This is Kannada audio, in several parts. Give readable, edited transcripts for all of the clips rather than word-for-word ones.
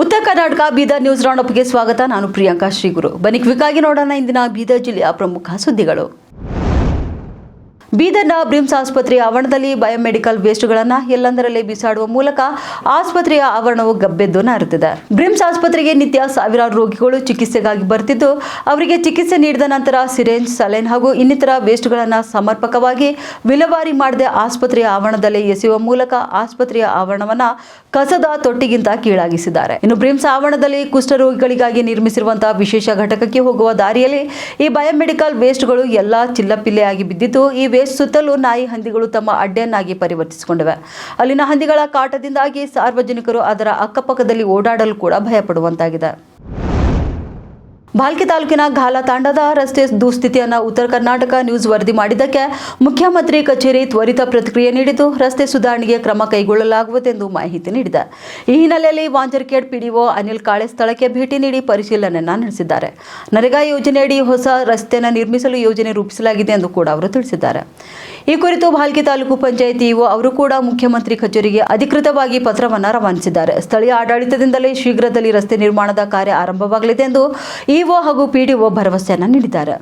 ಉತ್ತರ ಕರ್ನಾಟಕ ಬೀದರ್ ನ್ಯೂಸ್ ರೌಂಡ್ ಅಪ್ಗೆ ಸ್ವಾಗತ. ನಾನು ಪ್ರಿಯಾಂಕಾ ಶ್ರೀಗುರು. ಬನ್ನಿ ಕ್ವಿಕ್ಕಾಗಿ ನೋಡೋಣ ಇಂದಿನ ಬೀದರ್ ಜಿಲ್ಲೆಯ ಪ್ರಮುಖ ಸುದ್ದಿಗಳು. ಬೀದರ್ನ ಬ್ರಿಮ್ಸ್ ಆಸ್ಪತ್ರೆಯ ಆವರಣದಲ್ಲಿ ಬಯೋಮೆಡಿಕಲ್ ವೇಸ್ಟ್ಗಳನ್ನು ಎಲ್ಲಂದರಲ್ಲೇ ಬಿಸಾಡುವ ಮೂಲಕ ಆಸ್ಪತ್ರೆಯ ಆವರಣವು ಗಬ್ಬೆದ್ದು ನಾರುತ್ತಿದೆ. ಬ್ರಿಮ್ಸ್ ಆಸ್ಪತ್ರೆಗೆ ನಿತ್ಯ ಸಾವಿರಾರು ರೋಗಿಗಳು ಚಿಕಿತ್ಸೆಗಾಗಿ ಬರ್ತಿದ್ದು, ಅವರಿಗೆ ಚಿಕಿತ್ಸೆ ನೀಡಿದ ನಂತರ ಸಿರೆಂಜ್, ಸಲೈನ್ ಹಾಗೂ ಇನ್ನಿತರ ವೇಸ್ಟ್ಗಳನ್ನು ಸಮರ್ಪಕವಾಗಿ ವಿಲೇವಾರಿ ಮಾಡದೆ ಆಸ್ಪತ್ರೆಯ ಆವರಣದಲ್ಲೇ ಎಸೆಯುವ ಮೂಲಕ ಆಸ್ಪತ್ರೆಯ ಆವರಣವನ್ನು ಕಸದ ತೊಟ್ಟಿಗಿಂತ ಕೀಳಾಗಿಸಿದ್ದಾರೆ. ಇನ್ನು ಬ್ರಿಮ್ಸ್ ಆವರಣದಲ್ಲಿ ಕುಷ್ಠರೋಗಿಗಳಿಗಾಗಿ ನಿರ್ಮಿಸಿರುವಂತಹ ವಿಶೇಷ ಘಟಕಕ್ಕೆ ಹೋಗುವ ದಾರಿಯಲ್ಲಿ ಈ ಬಯೋಮೆಡಿಕಲ್ ವೇಸ್ಟ್ಗಳು ಎಲ್ಲ ಚಿಲ್ಲಪಿಲ್ಲೆಯಾಗಿ ಬಿದ್ದಿದ್ದು, ಈ ವೇಸ್ಟ್ ಸುತ್ತಲೂ ನಾಯಿ ಹಂದಿಗಳು ತಮ್ಮ ಅಡ್ಡೆಯನ್ನಾಗಿ ಪರಿವರ್ತಿಸಿಕೊಂಡಿವೆ. ಅಲ್ಲಿನ ಹಂದಿಗಳ ಕಾಟದಿಂದಾಗಿ ಸಾರ್ವಜನಿಕರು ಅದರ ಅಕ್ಕಪಕ್ಕದಲ್ಲಿ ಓಡಾಡಲು ಕೂಡ ಭಯಪಡುವಂತಾಗಿದೆ. ಭಾಲ್ಕಿ ತಾಲೂಕಿನ ಘಾಲ ತಾಂಡದ ರಸ್ತೆ ದುಸ್ಥಿತಿಯನ್ನು ಉತ್ತರ ಕರ್ನಾಟಕ ನ್ಯೂಸ್ ವರದಿ ಮಾಡಿದ್ದಕ್ಕೆ ಮುಖ್ಯಮಂತ್ರಿ ಕಚೇರಿ ತ್ವರಿತ ಪ್ರತಿಕ್ರಿಯೆ ನೀಡಿದ್ದು, ರಸ್ತೆ ಸುಧಾರಣೆಗೆ ಕ್ರಮ ಕೈಗೊಳ್ಳಲಾಗುವುದೆಂದು ಮಾಹಿತಿ ನೀಡಿದೆ. ಈ ಹಿನ್ನೆಲೆಯಲ್ಲಿ ವಾಂಜರ್ಕೇಡ್ ಪಿಡಿಒ ಅನಿಲ್ ಕಾಳೆ ಸ್ಥಳಕ್ಕೆ ಭೇಟಿ ನೀಡಿ ಪರಿಶೀಲನೆಯನ್ನು ನಡೆಸಿದ್ದಾರೆ. ನರೇಗಾ ಯೋಜನೆಯಡಿ ಹೊಸ ರಸ್ತೆಯನ್ನು ನಿರ್ಮಿಸಲು ಯೋಜನೆ ರೂಪಿಸಲಾಗಿದೆ ಎಂದು ಕೂಡ ಅವರು ತಿಳಿಸಿದ್ದಾರೆ. ಈ ಕುರಿತು ಭಾಲ್ಕಿ ತಾಲೂಕು ಪಂಚಾಯಿತಿ ಇಒ ಅವರು ಕೂಡ ಮುಖ್ಯಮಂತ್ರಿ ಕಚೇರಿಗೆ ಅಧಿಕೃತವಾಗಿ ಪತ್ರವನ್ನು ರವಾನಿಸಿದ್ದಾರೆ. ಸ್ಥಳೀಯ ಆಡಳಿತದಿಂದಲೇ ಶೀಘ್ರದಲ್ಲಿ ರಸ್ತೆ ನಿರ್ಮಾಣದ ಕಾರ್ಯ ಆರಂಭವಾಗಲಿದೆ ಎಂದು ಇಒ ಹಾಗೂ ಪಿಡಿಒ ಭರವಸೆಯನ್ನು ನೀಡಿದ್ದಾರೆ.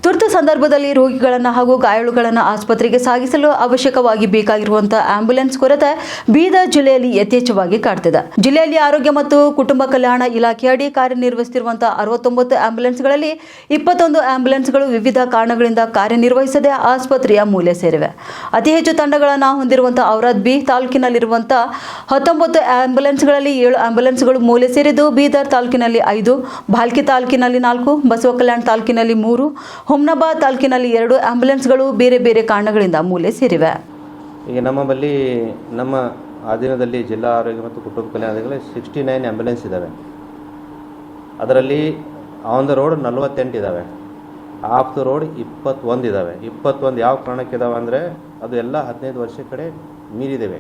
ತುರ್ತು ಸಂದರ್ಭದಲ್ಲಿ ರೋಗಿಗಳನ್ನು ಹಾಗೂ ಗಾಯಾಳುಗಳನ್ನು ಆಸ್ಪತ್ರೆಗೆ ಸಾಗಿಸಲು ಅವಶ್ಯಕವಾಗಿ ಬೇಕಾಗಿರುವಂತಹ ಆಂಬ್ಯುಲೆನ್ಸ್ ಕೊರತೆ ಬೀದರ್ ಜಿಲ್ಲೆಯಲ್ಲಿ ಯಥೇಚ್ಛವಾಗಿ ಕಾಡ್ತಿದೆ. ಜಿಲ್ಲೆಯಲ್ಲಿ ಆರೋಗ್ಯ ಮತ್ತು ಕುಟುಂಬ ಕಲ್ಯಾಣ ಇಲಾಖೆಯಡಿ ಕಾರ್ಯನಿರ್ವಹಿಸುತ್ತಿರುವಂತಹ 69 ಆಂಬ್ಯುಲೆನ್ಸ್ಗಳಲ್ಲಿ 21 ಆಂಬ್ಯುಲೆನ್ಸ್ಗಳು ವಿವಿಧ ಕಾರಣಗಳಿಂದ ಕಾರ್ಯನಿರ್ವಹಿಸದೆ ಆಸ್ಪತ್ರೆಯ ಮೂಲೆ ಸೇರಿವೆ. ಅತಿ ಹೆಚ್ಚು ತಂಡಗಳನ್ನು ಹೊಂದಿರುವಂತಹ ಔರಾದ್ ಬಿ ತಾಲೂಕಿನಲ್ಲಿರುವಂತಹ 19 ಆಂಬ್ಯುಲೆನ್ಸ್ಗಳಲ್ಲಿ 7 ಆಂಬ್ಯುಲೆನ್ಸ್ಗಳು ಮೂಲೆ ಸೇರಿದ್ದು, ಬೀದರ್ ತಾಲೂಕಿನಲ್ಲಿ 5, ಭಾಲ್ಕಿ ತಾಲೂಕಿನಲ್ಲಿ 4, ಬಸವ ಕಲ್ಯಾಣ ತಾಲೂಕಿನಲ್ಲಿ 3, ಹುಮ್ನಾಬಾದ್ ತಾಲೂಕಿನಲ್ಲಿ 2 ಆಂಬ್ಯುಲೆನ್ಸ್ಗಳು ಬೇರೆ ಬೇರೆ ಕಾರಣಗಳಿಂದ ಮೂಲೆ ಸೇರಿವೆ. ಈಗ ನಮ್ಮ ಅಧೀನದಲ್ಲಿ ಜಿಲ್ಲಾ ಆರೋಗ್ಯ ಮತ್ತು ಕುಟುಂಬ ಕಲ್ಯಾಣದಲ್ಲಿ 69 ಆಂಬ್ಯುಲೆನ್ಸ್ ಇದ್ದಾವೆ. ಅದರಲ್ಲಿ ಆನ್ ದ ರೋಡ್ 48 ಇದ್ದಾವೆ, ಆಫ್ ದ ರೋಡ್ 21 ಇದ್ದಾವೆ. 21 ಯಾವ ಕಾರಣಕ್ಕೆ ಇದ್ದಾವೆ ಅಂದರೆ ಅದು ಎಲ್ಲ 15 ವರ್ಷ ಕಡೆ ಮೀರಿದ್ದೇವೆ.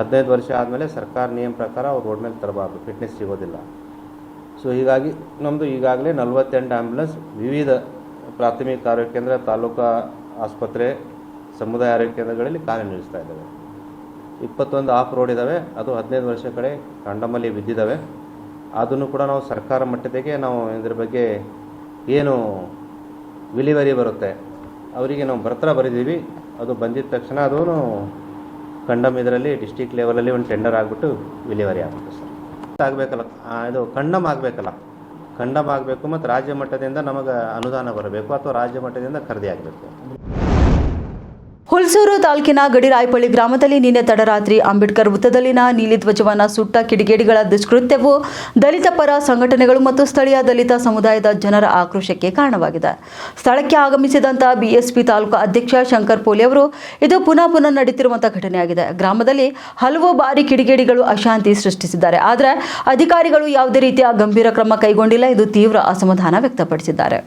15 ವರ್ಷ ಆದಮೇಲೆ ಸರ್ಕಾರ ನಿಯಮ ಪ್ರಕಾರ ಅವ್ರು ರೋಡ್ ಮೇಲೆ ತರಬಾರ್ದು, ಫಿಟ್ನೆಸ್ ಸಿಗೋದಿಲ್ಲ. ಸೊ ಹೀಗಾಗಿ ನಮ್ಮದು ಈಗಾಗಲೇ 48 ಆಂಬ್ಯುಲೆನ್ಸ್ ವಿವಿಧ ಪ್ರಾಥಮಿಕ ಆರೋಗ್ಯ ಕೇಂದ್ರ, ತಾಲೂಕಾ ಆಸ್ಪತ್ರೆ, ಸಮುದಾಯ ಆರೋಗ್ಯ ಕೇಂದ್ರಗಳಲ್ಲಿ ಕಾರ್ಯನಿರ್ವಹಿಸ್ತಾ ಇದ್ದಾವೆ. 21 ಆಫ್ ರೋಡ್ ಇದ್ದಾವೆ, ಅದು 15 ವರ್ಷ ಕಡೆ ಕಂಡಮಲ್ಲಿ ಬಿದ್ದಿದ್ದಾವೆ. ಅದನ್ನು ಕೂಡ ನಾವು ಸರ್ಕಾರ ಮಟ್ಟದಾಗೆ ನಾವು ಇದ್ರ ಬಗ್ಗೆ ಏನು ವಿಲೇವಾರಿ ಬರುತ್ತೆ ಅವರಿಗೆ ನಾವು ಪತ್ರ ಬರೆದೀವಿ. ಅದು ಬಂದಿದ್ದ ತಕ್ಷಣ ಅದು ಕಂಡಮ್ ಇದರಲ್ಲಿ ಡಿಸ್ಟಿಕ್ ಲೆವೆಲಲ್ಲಿ ಒಂದು ಟೆಂಡರ್ ಆಗಿಬಿಟ್ಟು ವಿಲೇವಾರಿ ಆಗುತ್ತೆ ಸರ್. ಆಗಬೇಕಲ್ಲ, ಇದು ಕಂಡಮ್ ಆಗಬೇಕಲ್ಲ, ಕಂಡಮ್ ಆಗಬೇಕು ಮತ್ತು ರಾಜ್ಯ ಮಟ್ಟದಿಂದ ನಮಗೆ ಅನುದಾನ ಬರಬೇಕು ಅಥವಾ ರಾಜ್ಯ ಮಟ್ಟದಿಂದ ಖರೀದಿ ಆಗಬೇಕು. ಹುಲ್ಸೂರು ತಾಲೂಕಿನ ಗಡಿರಾಯಪಳ್ಳಿ ಗ್ರಾಮದಲ್ಲಿ ನಿನ್ನೆ ತಡರಾತ್ರಿ ಅಂಬೇಡ್ಕರ್ ವೃತ್ತದಲ್ಲಿನ ನೀಲಿ ಧ್ವಜವನ್ನು ಸುಟ್ಟ ಕಿಡಿಗೇಡಿಗಳ ದುಷ್ಕೃತ್ಯವು ದಲಿತ ಪರ ಸಂಘಟನೆಗಳು ಮತ್ತು ಸ್ಥಳೀಯ ದಲಿತ ಸಮುದಾಯದ ಜನರ ಆಕ್ರೋಶಕ್ಕೆ ಕಾರಣವಾಗಿದೆ. ಸ್ಥಳಕ್ಕೆ ಆಗಮಿಸಿದಂತಹ ಬಿಎಸ್ಪಿ ತಾಲೂಕು ಅಧ್ಯಕ್ಷ ಶಂಕರ್ ಪೋಲಿ ಅವರು, ಇದು ಪುನಃ ನಡೆಯುತ್ತಿರುವಂತಹ ಘಟನೆಯಾಗಿದೆ. ಗ್ರಾಮದಲ್ಲಿ ಹಲವು ಬಾರಿ ಕಿಡಿಗೇಡಿಗಳು ಅಶಾಂತಿ ಸೃಷ್ಟಿಸಿದ್ದಾರೆ, ಆದರೆ ಅಧಿಕಾರಿಗಳು ಯಾವುದೇ ರೀತಿಯ ಗಂಭೀರ ಕ್ರಮ ಕೈಗೊಂಡಿಲ್ಲ ಎಂದು ತೀವ್ರ ಅಸಮಾಧಾನ ವ್ಯಕ್ತಪಡಿಸಿದ್ದಾರೆ.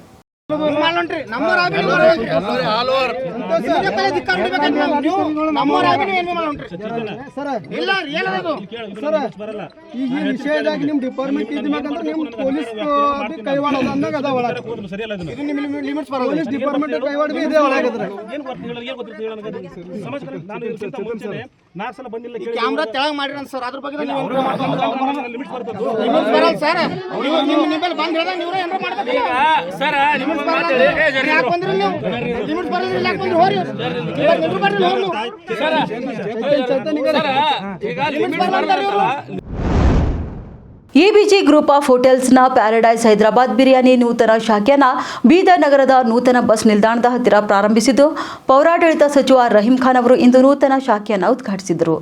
ಕ್ಯಾಮ್ರಾ ತೆಳಗ್ ಮಾಡಿರ ಸರ್, ಅದ್ರ ಬಗ್ಗೆ ಎಬಿಜಿ ಗ್ರೂಪ್ ಆಫ್ ಹೋಟೆಲ್ಸ್ನ ಪ್ಯಾರಡೈಸ್ ಹೈದರಾಬಾದ್ ಬಿರಿಯಾನಿ ನೂತನ ಶಾಖೆಯನ್ನು ಬೀದರ್ ನಗರದ ನೂತನ ಬಸ್ ನಿಲ್ದಾಣದ ಹತ್ತಿರ ಪ್ರಾರಂಭಿಸಿದ್ದು, ಪೌರಾಡಳಿತ ಸಚಿವ ರಹೀಂ ಖಾನ್ ಅವರು ಇಂದು ನೂತನ ಶಾಖೆಯನ್ನು ಉದ್ಘಾಟಿಸಿದರು.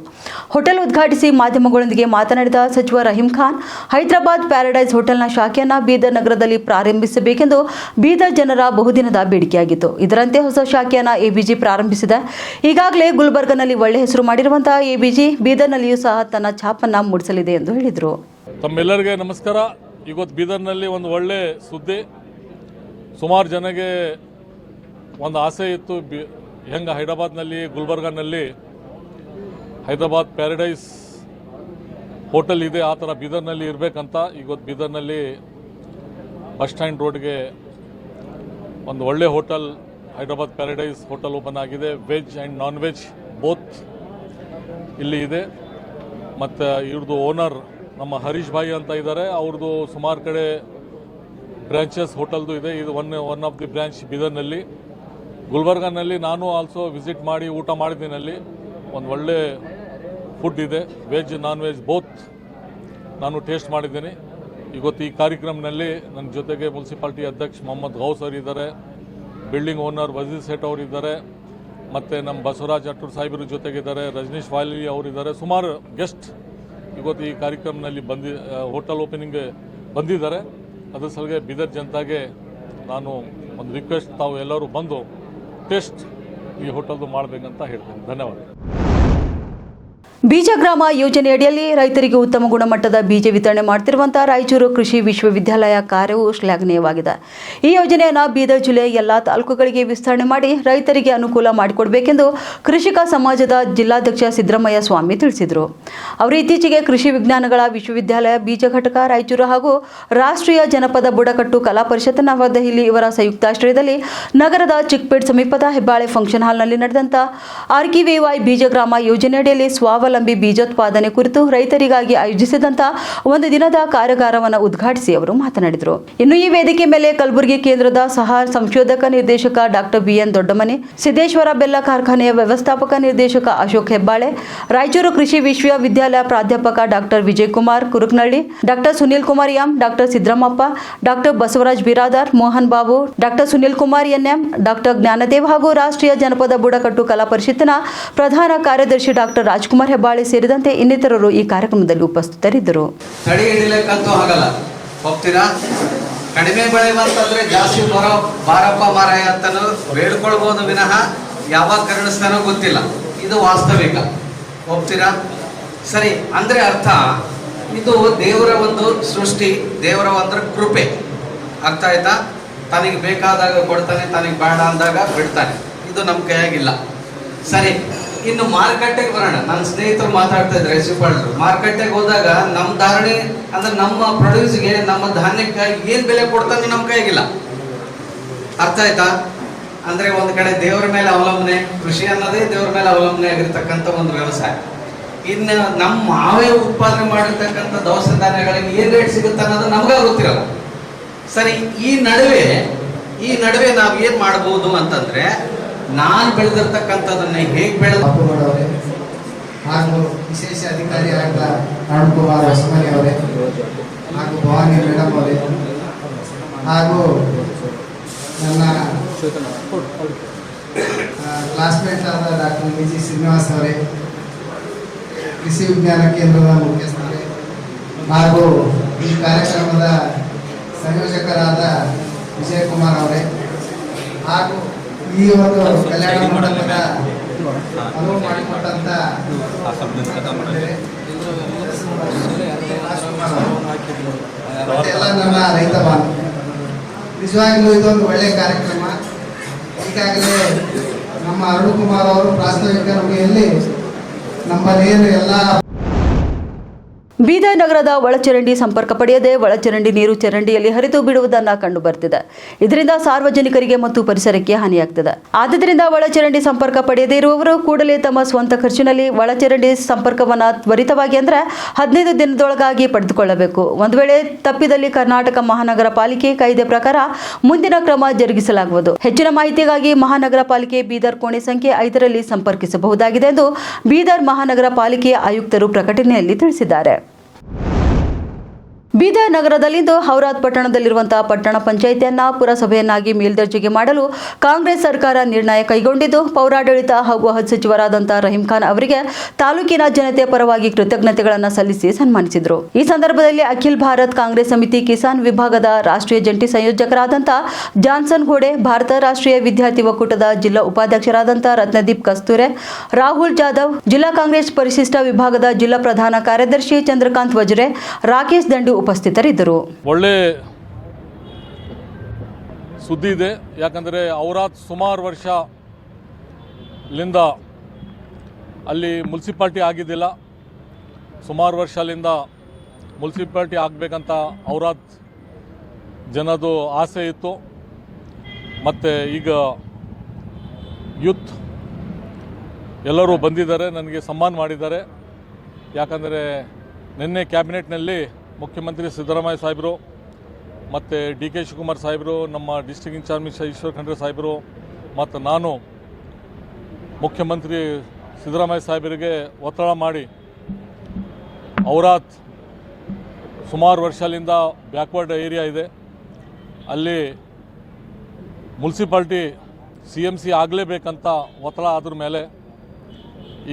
ಹೋಟೆಲ್ ಉದ್ಘಾಟಿಸಿ ಮಾಧ್ಯಮಗಳೊಂದಿಗೆ ಮಾತನಾಡಿದ ಸಚಿವ ರಹೀಂ ಖಾನ್, ಹೈದರಾಬಾದ್ ಪ್ಯಾರಡೈಸ್ ಹೋಟೆಲ್ನ ಶಾಖೆಯನ್ನು ಬೀದರ್ ನಗರದಲ್ಲಿ ಪ್ರಾರಂಭಿಸಬೇಕೆಂದು ಬೀದರ್ ಜನರ ಬಹುದಿನದ ಬೇಡಿಕೆಯಾಗಿತ್ತು. ಇದರಂತೆ ಹೊಸ ಶಾಖೆಯನ್ನು ಎಬಿಜಿ ಪ್ರಾರಂಭಿಸಿದೆ. ಈಗಾಗಲೇ ಗುಲ್ಬರ್ಗನಲ್ಲಿ ಒಳ್ಳೆ ಹೆಸರು ಮಾಡಿರುವಂತಹ ಎಬಿಜಿ ಬೀದರ್ನಲ್ಲಿಯೂ ಸಹ ತನ್ನ ಛಾಪನ್ನು ಮೂಡಿಸಲಿದೆ ಎಂದು ಹೇಳಿದರು. ತಮ್ಮೆಲ್ಲರಿಗೆ ನಮಸ್ಕಾರ. ಇವತ್ತು ಬೀದರ್ನಲ್ಲಿ ಒಂದು ಒಳ್ಳೆ ಸುದ್ದಿ. ಸುಮಾರು ಜನಗೆ ಒಂದು ಆಸೆ ಇತ್ತು, ಹೆಂಗೆ ಹೈದರಾಬಾದ್ನಲ್ಲಿ ಗುಲ್ಬರ್ಗಾನಲ್ಲಿ ಹೈದರಾಬಾದ್ ಪ್ಯಾರಡೈಸ್ ಹೋಟೆಲ್ ಇದೆ, ಆ ಥರ ಬೀದರ್ನಲ್ಲಿ ಇರಬೇಕಂತ. ಇವತ್ತು ಬೀದರ್ನಲ್ಲಿ ಬಸ್ ಸ್ಟ್ಯಾಂಡ್ ರೋಡ್ಗೆ ಒಂದು ಒಳ್ಳೆ hotel Hyderabad paradise hotel open ಆಗಿದೆ. Veg and non veg both ಇಲ್ಲಿ ಇದೆ. ಮತ್ತು ಇವ್ರದ್ದು ಓನರ್ ನಮ್ಮ ಹರೀಶ್ ಭಾಯಿ ಅಂತ ಇದ್ದಾರೆ. ಅವ್ರದ್ದು ಸುಮಾರು ಕಡೆ ಬ್ರಾಂಚಸ್ ಹೋಟೆಲ್ದು ಇದೆ. ಇದು ಒನ್ ಆಫ್ ದಿ ಬ್ರಾಂಚ್ ಬೀದರ್ನಲ್ಲಿ. ಗುಲ್ಬರ್ಗಾನಲ್ಲಿ ನಾನು ಆಲ್ಸೋ ವಿಸಿಟ್ ಮಾಡಿ ಊಟ ಮಾಡಿದ್ದೀನಿ. ಅಲ್ಲಿ ಒಂದು ಒಳ್ಳೆ ಫುಡ್ ಇದೆ, ವೆಜ್ ನಾನ್ ವೆಜ್ ಬೋತ್ ನಾನು ಟೇಸ್ಟ್ ಮಾಡಿದ್ದೀನಿ. ಇವತ್ತು ಈ ಕಾರ್ಯಕ್ರಮದಲ್ಲಿ ನನ್ನ ಜೊತೆಗೆ ಮುನ್ಸಿಪಾಲ್ಟಿ ಅಧ್ಯಕ್ಷ ಮೊಹಮ್ಮದ್ ಗೌಸ್ ಅವರು ಇದ್ದಾರೆ, ಬಿಲ್ಡಿಂಗ್ ಓನರ್ ವಜೀರ್ ಸೇಠ್ ಅವರು ಇದ್ದಾರೆ, ಮತ್ತು ನಮ್ಮ ಬಸವರಾಜ್ ಅಟ್ಟೂರ್ ಸಾಹೇಬರು ಜೊತೆಗಿದ್ದಾರೆ, ರಜನೀಶ್ ವಾಲಿ ಅವರಿದ್ದಾರೆ. ಸುಮಾರು ಗೆಸ್ಟ್ ಇವತ್ತು ಈ ಕಾರ್ಯಕ್ರಮದಲ್ಲಿ ಹೋಟೆಲ್ ಓಪನಿಂಗ್ ಬಂದಿದ್ದಾರೆ. ಅದ್ರ ಸಲುವಾಗಿ ಬೀದರ್ ಜನತಾಗೆ ನಾನು ಒಂದು ರಿಕ್ವೆಸ್ಟ್, ತಾವು ಎಲ್ಲರೂ ಬಂದು ಟೇಸ್ಟ್ ಈ ಹೋಟೆಲ್ದು ಮಾಡಬೇಕಂತ ಹೇಳ್ತೀನಿ. ಧನ್ಯವಾದ. ಬೀಜ ಗ್ರಾಮ ಯೋಜನೆಯಡಿಯಲ್ಲಿ ರೈತರಿಗೆ ಉತ್ತಮ ಗುಣಮಟ್ಟದ ಬೀಜ ವಿತರಣೆ ಮಾಡುತ್ತಿರುವಂತಹ ರಾಯಚೂರು ಕೃಷಿ ವಿಶ್ವವಿದ್ಯಾಲಯ ಕಾರ್ಯವು ಶ್ಲಾಘನೀಯವಾಗಿದೆ. ಈ ಯೋಜನೆಯನ್ನು ಬೀದರ್ ಜಿಲ್ಲೆಯ ಎಲ್ಲಾ ತಾಲೂಕುಗಳಿಗೆ ವಿಸ್ತರಣೆ ಮಾಡಿ ರೈತರಿಗೆ ಅನುಕೂಲ ಮಾಡಿಕೊಡಬೇಕೆಂದು ಕೃಷಿಕ ಸಮಾಜದ ಜಿಲ್ಲಾಧ್ಯಕ್ಷ ಸಿದ್ದರಾಮಯ್ಯ ಸ್ವಾಮಿ ತಿಳಿಸಿದರು. ಅವರು ಇತ್ತೀಚೆಗೆ ಕೃಷಿ ವಿಜ್ಞಾನಗಳ ವಿಶ್ವವಿದ್ಯಾಲಯ ಬೀಜ ಘಟಕ ರಾಯಚೂರು ಹಾಗೂ ರಾಷ್ಟ್ರೀಯ ಜನಪದ ಬುಡಕಟ್ಟು ಕಲಾ ಪರಿಷತ್ ನವದೆಹಲಿ ಇವರ ಸಂಯುಕ್ತಾಶ್ರಯದಲ್ಲಿ ನಗರದ ಚಿಕ್ಪೇಟ್ ಸಮೀಪದ ಹೆಬ್ಬಾಳೆ ಫಂಕ್ಷನ್ ಹಾಲ್ನಲ್ಲಿ ನಡೆದಂತ RKVY ಬೀಜ ಗ್ರಾಮ ಯೋಜನೆಯಡಿಯಲ್ಲಿ ಸ್ವಾವಲಂಬಿ ಬೀಜೋತ್ಪಾದನೆ ಕುರಿತು ರೈತರಿಗಾಗಿ ಆಯೋಜಿಸಿದಂತ ಒಂದು ದಿನದ ಕಾರ್ಯಾಗಾರವನ್ನು ಉದ್ಘಾಟಿಸಿ ಅವರು ಮಾತನಾಡಿದರು. ಇನ್ನು ಈ ವೇದಿಕೆ ಮೇಲೆ ಕಲಬುರಗಿ ಕೇಂದ್ರದ ಸಹ ಸಂಶೋಧಕ ನಿರ್ದೇಶಕ ಡಾಕ್ಟರ್ BN ದೊಡ್ಡಮನಿ, ಸಿದ್ದೇಶ್ವರ ಬೆಲ್ಲ ಕಾರ್ಖಾನೆಯ ವ್ಯವಸ್ಥಾಪಕ ನಿರ್ದೇಶಕ ಅಶೋಕ್ ಹೆಬ್ಬಾಳೆ, ರಾಯಚೂರು ಕೃಷಿ ವಿಶ್ವವಿದ್ಯಾಲಯ ಪ್ರಾಧ್ಯಾಪಕ doctor Vijayakumar Kuruknalli, doctor Sunil Kumar M, doctor Siddaramappa, doctor Basavaraj Biradar, Mohan Babu, doctor Sunil Kumar NM, doctor Jnanadev ಹಾಗೂ ರಾಷ್ಟ್ರೀಯ ಜನಪದ ಬುಡಕಟ್ಟು ಕಲಾ ಪರಿಷತ್ತಿನ ಪ್ರಧಾನ ಕಾರ್ಯದರ್ಶಿ ಡಾಕ್ಟರ್ ರಾಜ್ಕುಮಾರ್ ಹೆಬ್ಬಾಳೆ ಸೇರಿದಂತೆ ಇನ್ನಿತರರು ಈ ಕಾರ್ಯಕ್ರಮದಲ್ಲಿ ಉಪಸ್ಥಿತರಿದ್ದರು. ತಡಿ ಹಿಡಿಲಿಕ್ಕಂತೂ ಆಗಲ್ಲ, ಹೋಗ್ತೀರಾ? ಕಡಿಮೆ ಬೆಳೆ ಬಂತಂದ್ರೆ ಜಾಸ್ತಿ ಬಾರಪ್ಪ ಮಾರಾಯ ಅಂತನೂ ಬೇಡ್ಕೊಳ್ಬಹುದು ವಿನಃ ಯಾವಾಗ ಕರುಣಿಸ್ತಾನೋ ಗೊತ್ತಿಲ್ಲ. ಇದು ವಾಸ್ತವಿಕ. ಹೋಗ್ತೀರಾ? ಸರಿ. ಅಂದ್ರೆ ಅರ್ಥ ಇದು ದೇವರ ಒಂದು ಸೃಷ್ಟಿ, ದೇವರ ಒಂದು ಕೃಪೆ. ಅರ್ಥ ಆಯ್ತಾ? ತನಗೆ ಬೇಕಾದಾಗ ಕೊಡ್ತಾನೆ, ತನಗೆ ಬೇಡ ಅಂದಾಗ ಬಿಡ್ತಾನೆ. ಇದು ನಮ್ಮ ಕೈಯಾಗಿಲ್ಲ. ಸರಿ, ಇನ್ನು ಮಾರುಕಟ್ಟೆಗೆ ಬರೋಣ. ನನ್ನ ಸ್ನೇಹಿತರು ಮಾತಾಡ್ತಾ ಇದ್ದಾರೆ, ಶಿವಪಾಳರು. ಮಾರುಕಟ್ಟೆಗೆ ಹೋದಾಗ ನಮ್ಮ ಧಾರಣೆ ಅಂದ್ರೆ ನಮ್ಮ ಪ್ರೊಡ್ಯೂಸ್ಗೆ, ನಮ್ಮ ಧಾನ್ಯಕ್ಕೆ ಏನ್ ಬೆಲೆ ಕೊಡ್ತಾನೆ ನಮ್ಮ ಕೈಯಾಗಿಲ್ಲ. ಅರ್ಥ ಆಯ್ತಾ? ಅಂದ್ರೆ ಒಂದ್ ಕಡೆ ದೇವರ ಮೇಲೆ ಅವಲಂಬನೆ, ಕೃಷಿ ಅನ್ನೋದೇ ದೇವರ ಮೇಲೆ ಅವಲಂಬನೆ ಆಗಿರ್ತಕ್ಕಂಥ ಒಂದು ವ್ಯವಸಾಯ. ಇನ್ನು ನಮ್ಮ ಮಾವೇ ಉತ್ಪಾದನೆ ಮಾಡಿರ್ತಕ್ಕಂಥ ದವಸ ಧಾನ್ಯಗಳಿಗೆ ಏನ್ ರೇಟ್ ಸಿಗುತ್ತೆ ಅನ್ನೋದು ನಮ್ಗೆ ಗೊತ್ತಿರಲ್ಲ. ಸರಿ, ಈ ನಡುವೆ ನಾವ್ ಏನ್ ಮಾಡಬಹುದು ಅಂತಂದ್ರೆ, ನಾನು ಬೆಳೆದಿರ್ತಕ್ಕಂಥದನ್ನ ಹೇಗೆ ಬಾಪುಗೌಡವರೇ ಹಾಗೂ ವಿಶೇಷ ಅಧಿಕಾರಿ ಆದ ಅರುಣ್ಕುಮಾರ್ ಹೊಸಮನಿ ಅವರೇ ಹಾಗೂ ಭವಾನಿ ಮೇಡಮ್ ಅವರೇ ಹಾಗೂ ನನ್ನ ಕ್ಲಾಸ್ಮೇಟ್ ಆದ ಡಾಕ್ಟರ್ BG ಶ್ರೀನಿವಾಸ್ ಅವರೇ, ಕೃಷಿ ವಿಜ್ಞಾನ ಕೇಂದ್ರದ ಮುಖ್ಯಸ್ಥರೇ ಹಾಗೂ ಈ ಕಾರ್ಯಕ್ರಮದ ಸಂಯೋಜಕರಾದ ವಿಜಯಕುಮಾರ್ ಅವರೇ ಹಾಗೂ ಈ ಒಂದು ಕಲ್ಯಾಣ ಮಂಟಪದ ಅನುವು ಮಾಡಿಕೊಟ್ಟಂತ ಎಲ್ಲ ನನ್ನ ರೈತ ಬಾಂಧವ, ನಿಜವಾಗ್ಲೂ ಇದೊಂದು ಒಳ್ಳೆಯ ಕಾರ್ಯಕ್ರಮ. ಈಗಾಗಲೇ ನಮ್ಮ ಅರುಣ್ಕುಮಾರ್ ಅವರು ಪ್ರಾಸ್ತಾವಿಕ ನಮಗೆ ನಮ್ಮಲ್ಲಿ ಏನು ಎಲ್ಲ ಬೀದರ್ ನಗರದ ಒಳಚರಂಡಿ ಸಂಪರ್ಕ ಪಡೆಯದೆ ಒಳಚರಂಡಿ ನೀರು ಚರಂಡಿಯಲ್ಲಿ ಹರಿದು ಬಿಡುವುದನ್ನು ಕಂಡು ಬರ್ತಿದೆ. ಇದರಿಂದ ಸಾರ್ವಜನಿಕರಿಗೆ ಮತ್ತು ಪರಿಸರಕ್ಕೆ ಹಾನಿಯಾಗ್ತದೆ. ಆದ್ದರಿಂದ ಒಳಚರಂಡಿ ಸಂಪರ್ಕ ಪಡೆಯದೇ ಇರುವವರು ಕೂಡಲೇ ತಮ್ಮ ಸ್ವಂತ ಖರ್ಚಿನಲ್ಲಿ ಒಳಚರಂಡಿ ಸಂಪರ್ಕವನ್ನು ತ್ವರಿತವಾಗಿ ಅಂದರೆ 15 ದಿನದೊಳಗಾಗಿ ಪಡೆದುಕೊಳ್ಳಬೇಕು. ಒಂದು ವೇಳೆ ತಪ್ಪಿದಲ್ಲಿ ಕರ್ನಾಟಕ ಮಹಾನಗರ ಪಾಲಿಕೆ ಕಾಯ್ದೆ ಪ್ರಕಾರ ಮುಂದಿನ ಕ್ರಮ ಜರುಗಿಸಲಾಗುವುದು. ಹೆಚ್ಚಿನ ಮಾಹಿತಿಗಾಗಿ ಮಹಾನಗರ ಪಾಲಿಕೆ ಬೀದರ್ ಕೋಣೆ ಸಂಖ್ಯೆ 5ರಲ್ಲಿ ಸಂಪರ್ಕಿಸಬಹುದಾಗಿದೆ ಎಂದು ಬೀದರ್ ಮಹಾನಗರ ಪಾಲಿಕೆಯ ಆಯುಕ್ತರು ಪ್ರಕಟಣೆಯಲ್ಲಿ ತಿಳಿಸಿದ್ದಾರೆ. ಬೀದರ್ ನಗರದಲ್ಲಿಂದು ಔರಾದ್ ಪಟ್ಟಣದಲ್ಲಿರುವಂತಹ ಪಟ್ಟಣ ಪಂಚಾಯಿತಿಯನ್ನ ಪುರಸಭೆಯನ್ನಾಗಿ ಮೇಲ್ದರ್ಜೆಗೆ ಮಾಡಲು ಕಾಂಗ್ರೆಸ್ ಸರ್ಕಾರ ನಿರ್ಣಯ ಕೈಗೊಂಡಿದ್ದು, ಪೌರಾಡಳಿತ ಹಾಗೂ ಹಜ್ ಸಚಿವರಾದಂತಹ ರಹೀಂ ಖಾನ್ ಅವರಿಗೆ ತಾಲೂಕಿನ ಜನತೆ ಪರವಾಗಿ ಕೃತಜ್ಞತೆಗಳನ್ನು ಸಲ್ಲಿಸಿ ಸನ್ಮಾನಿಸಿದರು. ಈ ಸಂದರ್ಭದಲ್ಲಿ ಅಖಿಲ್ ಭಾರತ್ ಕಾಂಗ್ರೆಸ್ ಸಮಿತಿ ಕಿಸಾನ್ ವಿಭಾಗದ ರಾಷ್ಟ್ರೀಯ ಜಂಟಿ ಸಂಯೋಜಕರಾದಂತಹ ಜಾನ್ಸನ್ ಘೋಡೆ, ಭಾರತ ರಾಷ್ಟ್ರೀಯ ವಿದ್ಯಾರ್ಥಿ ಒಕ್ಕೂಟದ ಜಿಲ್ಲಾ ಉಪಾಧ್ಯಕ್ಷರಾದಂತಹ ರತ್ನದೀಪ್ ಕಸ್ತೂರೆ, ರಾಹುಲ್ ಜಾಧವ್, ಜಿಲ್ಲಾ ಕಾಂಗ್ರೆಸ್ ಪರಿಶಿಷ್ಟ ವಿಭಾಗದ ಜಿಲ್ಲಾ ಪ್ರಧಾನ ಕಾರ್ಯದರ್ಶಿ ಚಂದ್ರಕಾಂತ್ ವಜ್ರೆ, ರಾಕೇಶ್ ದಂಡು ಉಪಸ್ಥಿತರಿದ್ದರು. ಒಳ್ಳೆ ಸುದ್ದಿ ಇದೆ. ಯಾಕಂದರೆ ಔರಾದ್ ಸುಮಾರು ವರ್ಷಲಿಂದ ಅಲ್ಲಿ ಮುನ್ಸಿಪಾಲ್ಟಿ ಆಗಿದ್ದಿಲ್ಲ. ಸುಮಾರು ವರ್ಷಲಿಂದ ಮುನ್ಸಿಪಾಲ್ಟಿ ಆಗಬೇಕಂತ ಔರಾದ್ ಜನದು ಆಸೆ ಇತ್ತು. ಮತ್ತು ಈಗ ಯೂತ್ ಎಲ್ಲರೂ ಬಂದಿದ್ದಾರೆ, ನನಗೆ ಸನ್ಮಾನ ಮಾಡಿದ್ದಾರೆ. ಯಾಕಂದರೆ ನಿನ್ನೆ ಕ್ಯಾಬಿನೆಟ್ನಲ್ಲಿ ಮುಖ್ಯಮಂತ್ರಿ ಸಿದ್ದರಾಮಯ್ಯ ಸಾಹೇಬರು ಮತ್ತು ಡಿ ಕೆ ಶಿವಕುಮಾರ್ ಸಾಹೇಬರು, ನಮ್ಮ district incharge minister Eshwar Khandre ಸಾಹೇಬರು ಮತ್ತು ನಾನು ಮುಖ್ಯಮಂತ್ರಿ ಸಿದ್ದರಾಮಯ್ಯ ಸಾಹೇಬರಿಗೆ ಒತ್ತಡ ಮಾಡಿ ಔರಾತ್ ಸುಮಾರು ವರ್ಷದಿಂದ ಬ್ಯಾಕ್ವರ್ಡ್ ಏರಿಯಾ ಇದೆ, ಅಲ್ಲಿ ಮುನ್ಸಿಪಾಲ್ಟಿ CMC ಆಗಲೇಬೇಕಂತ ಒತ್ತಡ ಆದ್ರ ಮೇಲೆ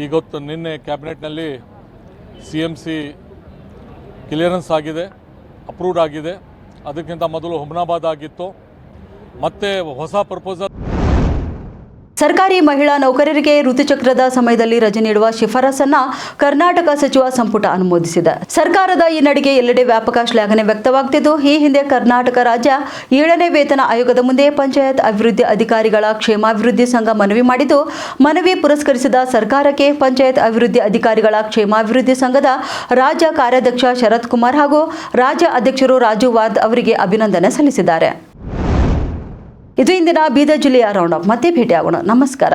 ಇವತ್ತು ನಿನ್ನೆ ಕ್ಯಾಬಿನೆಟ್ನಲ್ಲಿ CMC ಕ್ಲಿಯರೆನ್ಸ್ ಆಗಿದೆ, ಅಪ್ರೂವ್ಡ್ ಆಗಿದೆ. ಅದಕ್ಕಿಂತ ಮೊದಲು ಹುಮ್ನಾಬಾದ್ ಆಗಿತ್ತು. ಮತ್ತೆ ಹೊಸ ಪ್ರಪೋಸಲ್ ಸರ್ಕಾರಿ ಮಹಿಳಾ ನೌಕರರಿಗೆ ಋತುಚಕ್ರದ ಸಮಯದಲ್ಲಿ ರಜೆ ನೀಡುವ ಶಿಫಾರಸನ್ನ ಕರ್ನಾಟಕ ಸಚಿವ ಸಂಪುಟ ಅನುಮೋದಿಸಿದೆ. ಸರ್ಕಾರದ ಈ ನಡೆಗೆ ಎಲ್ಲೆಡೆ ವ್ಯಾಪಕ ಶ್ಲಾಘನೆ ವ್ಯಕ್ತವಾಗುತ್ತಿದ್ದು, ಈ ಹಿಂದೆ ಕರ್ನಾಟಕ ರಾಜ್ಯ 7ನೇ ವೇತನ ಆಯೋಗದ ಮುಂದೆ ಪಂಚಾಯತ್ ಅಭಿವೃದ್ಧಿ ಅಧಿಕಾರಿಗಳ ಕ್ಷೇಮಾಭಿವೃದ್ಧಿ ಸಂಘ ಮನವಿ ಮಾಡಿದ್ದು, ಮನವಿ ಪುರಸ್ಕರಿಸಿದ ಸರ್ಕಾರಕ್ಕೆ ಪಂಚಾಯತ್ ಅಭಿವೃದ್ಧಿ ಅಧಿಕಾರಿಗಳ ಕ್ಷೇಮಾಭಿವೃದ್ಧಿ ಸಂಘದ ರಾಜ್ಯ ಕಾರ್ಯಾಧ್ಯಕ್ಷ ಶರತ್ ಕುಮಾರ್ ಹಾಗೂ ರಾಜ್ಯ ಅಧ್ಯಕ್ಷರು ರಾಜು ವಾದ್ ಅವರಿಗೆ ಅಭಿನಂದನೆ ಸಲ್ಲಿಸಿದ್ದಾರೆ. ಇದು ಇಂದಿನ ಬೀದರ್ ಜಿಲ್ಲೆಯ ರೌಂಡ್ ಅಪ್. ಮತ್ತೆ ಭೇಟಿಯಾಗೋಣ. ನಮಸ್ಕಾರ.